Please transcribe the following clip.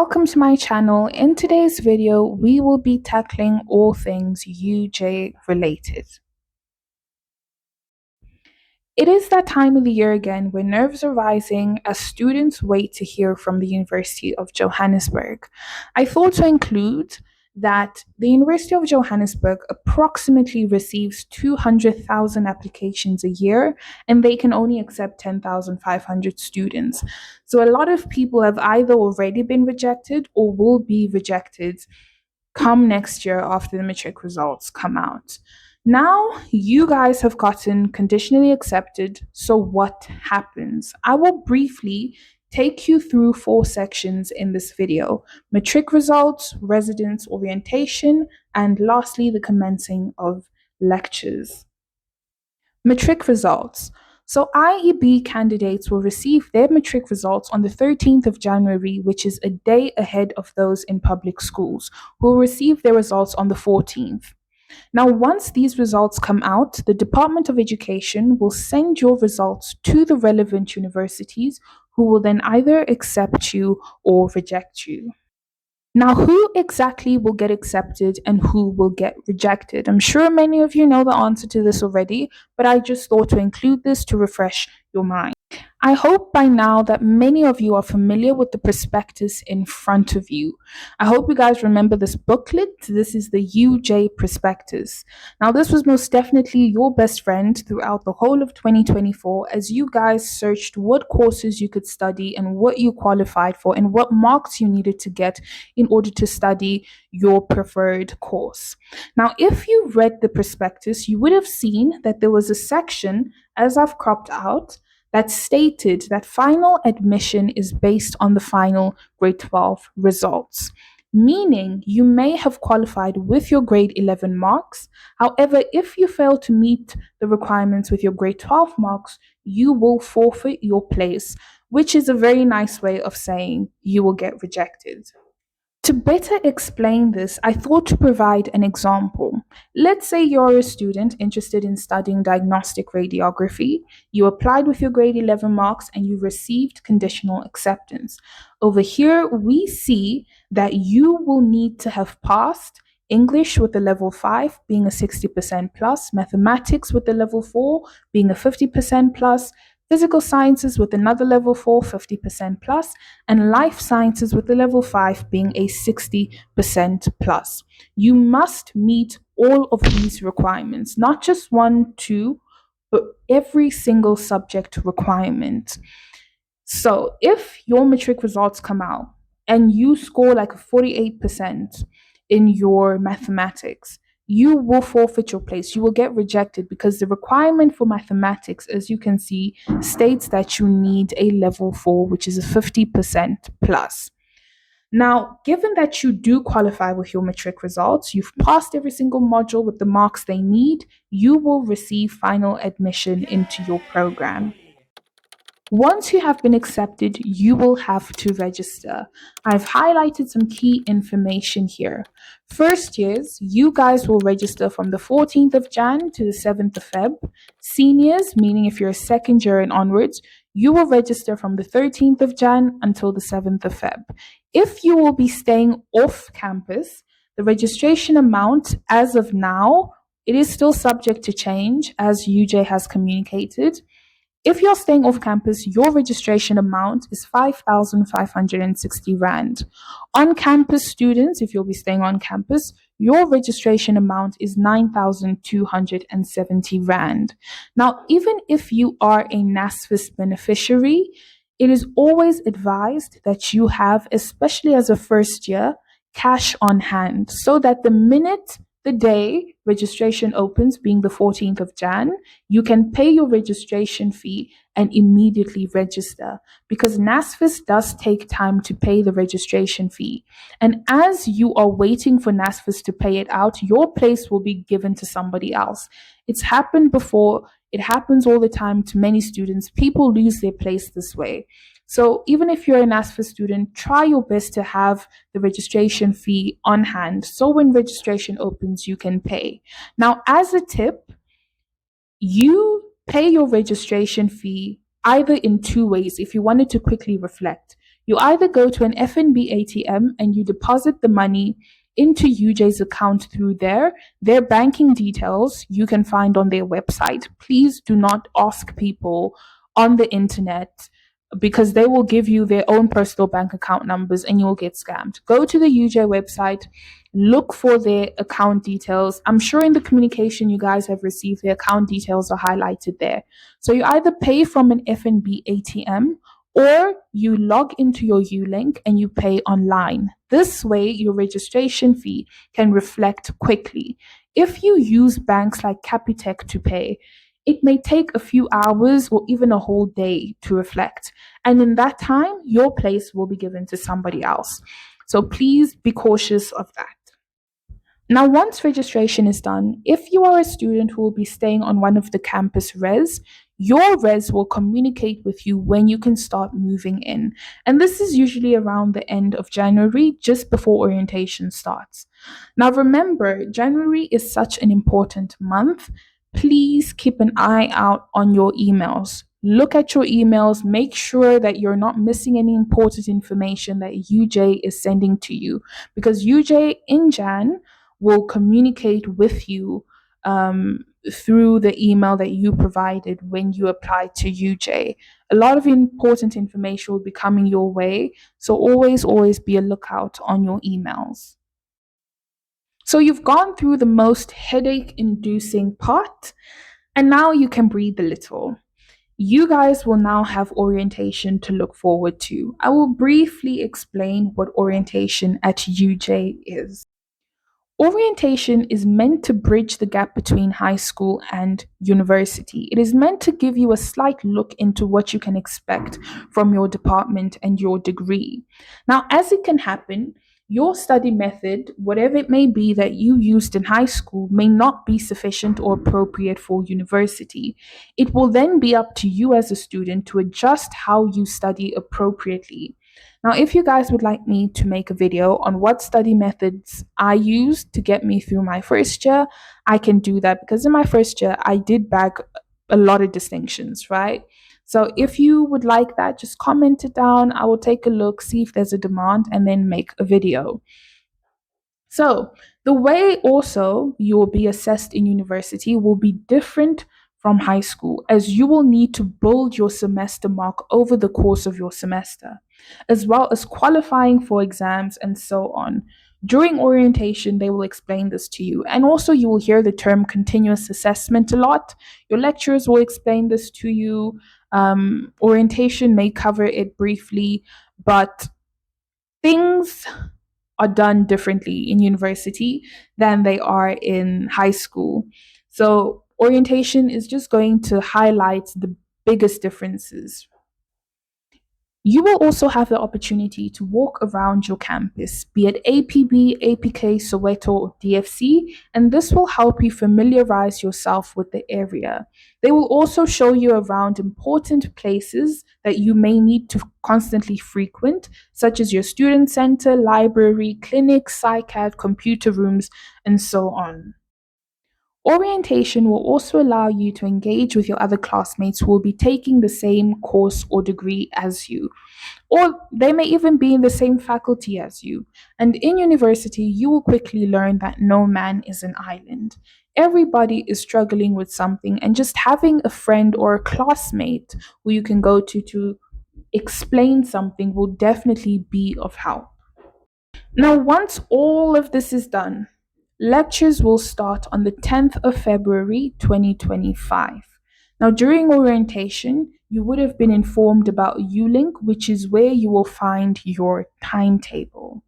Welcome to my channel. In today's video, we will be tackling all things UJ related. It is that time of the year again where nerves are rising as students wait to hear from the University of Johannesburg. I thought to include that the University of Johannesburg approximately receives 200,000 applications a year and they can only accept 10,500 students. So a lot of people have either already been rejected or will be rejected come next year after the Matric results come out. Now, you guys have gotten conditionally accepted, so what happens? I will briefly take you through 4 sections in this video: Matric results, residence orientation, and lastly, the commencing of lectures. Matric results. So IEB candidates will receive their matric results on the 13th of January, which is a day ahead of those in public schools, who will receive their results on the 14th. Now, once these results come out, the Department of Education will send your results to the relevant universities, who will then either accept you or reject you. Now, who exactly will get accepted and who will get rejected? I'm sure many of you know the answer to this already, but I just thought to include this to refresh your mind. I hope by now that many of you are familiar with the prospectus in front of you. I hope you guys remember this booklet. This is the UJ prospectus. Now, this was most definitely your best friend throughout the whole of 2024 as you guys searched what courses you could study and what you qualified for and what marks you needed to get in order to study your preferred course. Now, if you read the prospectus, you would have seen that there was a section, as I've cropped out, that stated that final admission is based on the final grade 12 results, meaning you may have qualified with your grade 11 marks. However, if you fail to meet the requirements with your grade 12 marks, you will forfeit your place, which is a very nice way of saying you will get rejected. To better explain this, I thought to provide an example. Let's say you're a student interested in studying diagnostic radiography. You applied with your grade 11 marks and you received conditional acceptance. Over here, we see that you will need to have passed English with a level 5 being a 60% plus, mathematics with a level 4 being a 50% plus, physical sciences with another level 4, 50% plus, and life sciences with the level 5 being a 60% plus. You must meet all of these requirements, not just 1, 2, but every single subject requirement. So if your matric results come out and you score like a 48% in your mathematics, you will forfeit your place. You will get rejected because the requirement for mathematics, as you can see, states that you need a level 4, which is a 50% plus. Now, given that you do qualify with your matric results, you've passed every single module with the marks they need, you will receive final admission into your program. Once you have been accepted, you will have to register. I've highlighted some key information here. First years, you guys will register from the 14th of Jan to the 7th of Feb. Seniors, meaning if you're a second year and onwards, you will register from the 13th of Jan until the 7th of Feb. If you will be staying off campus, the registration amount as of now, it is still subject to change as UJ has communicated. If you're staying off campus, your registration amount is 5,560 Rand. On campus students, if you'll be staying on campus, your registration amount is 9,270 Rand. Now, even if you are a NSFAS beneficiary, it is always advised that you have, especially as a first year, cash on hand so that the minute the day registration opens, being the 14th of Jan, you can pay your registration fee and immediately register because NSFAS does take time to pay the registration fee. And as you are waiting for NSFAS to pay it out, your place will be given to somebody else. It's happened before. It happens all the time to many students. People lose their place this way. So even if you're an NSFAS student, try your best to have the registration fee on hand. So when registration opens, you can pay. Now, as a tip, you pay your registration fee either in 2 ways if you wanted to quickly reflect. You either go to an FNB ATM and you deposit the money into UJ's account through there. Their banking details you can find on their website. Please do not ask people on the internet because they will give you their own personal bank account numbers and you will get scammed. Go to the UJ website, look for their account details. I'm sure in the communication you guys have received, their account details are highlighted there. So you either pay from an FNB ATM or you log into your Ulink and you pay online. This way, your registration fee can reflect quickly. If you use banks like Capitec to pay, it may take a few hours or even a whole day to reflect. And in that time, your place will be given to somebody else. So please be cautious of that. Now, once registration is done, if you are a student who will be staying on one of the campus res, your res will communicate with you when you can start moving in. And this is usually around the end of January, just before orientation starts. Now, remember, January is such an important month. Please keep an eye out on your emails. Look at your emails, make sure that you're not missing any important information that UJ is sending to you because UJ in Jan will communicate with you through the email that you provided when you applied to UJ. A lot of important information will be coming your way, so always be a lookout on your emails. So you've gone through the most headache inducing part, and now you can breathe a little. You guys will now have orientation to look forward to. I will briefly explain what orientation at UJ is. Orientation is meant to bridge the gap between high school and university. It is meant to give you a slight look into what you can expect from your department and your degree. Now, as it can happen, your study method, whatever it may be that you used in high school, may not be sufficient or appropriate for university. It will then be up to you as a student to adjust how you study appropriately. Now, if you guys would like me to make a video on what study methods I used to get me through my first year, I can do that because in my first year, I did bag a lot of distinctions, right? So if you would like that, just comment it down. I will take a look, see if there's a demand, and then make a video. So, the way also you will be assessed in university will be different from high school, as you will need to build your semester mark over the course of your semester, as well as qualifying for exams and so on. During orientation, they will explain this to you. And also, you will hear the term continuous assessment a lot. Your lecturers will explain this to you. Orientation may cover it briefly, but things are done differently in university than they are in high school. So, orientation is just going to highlight the biggest differences. You will also have the opportunity to walk around your campus, be it APB, APK, Soweto, or DFC, and this will help you familiarize yourself with the area. They will also show you around important places that you may need to constantly frequent, such as your student center, library, clinic, psycad, computer rooms, and so on. Orientation will also allow you to engage with your other classmates who will be taking the same course or degree as you, or they may even be in the same faculty as you. And in university, you will quickly learn that no man is an island. Everybody is struggling with something, and just having a friend or a classmate who you can go to explain something will definitely be of help. Now, once all of this is done, lectures will start on the 10th of February 2025. Now, during orientation, you would have been informed about Ulink, which is where you will find your timetable.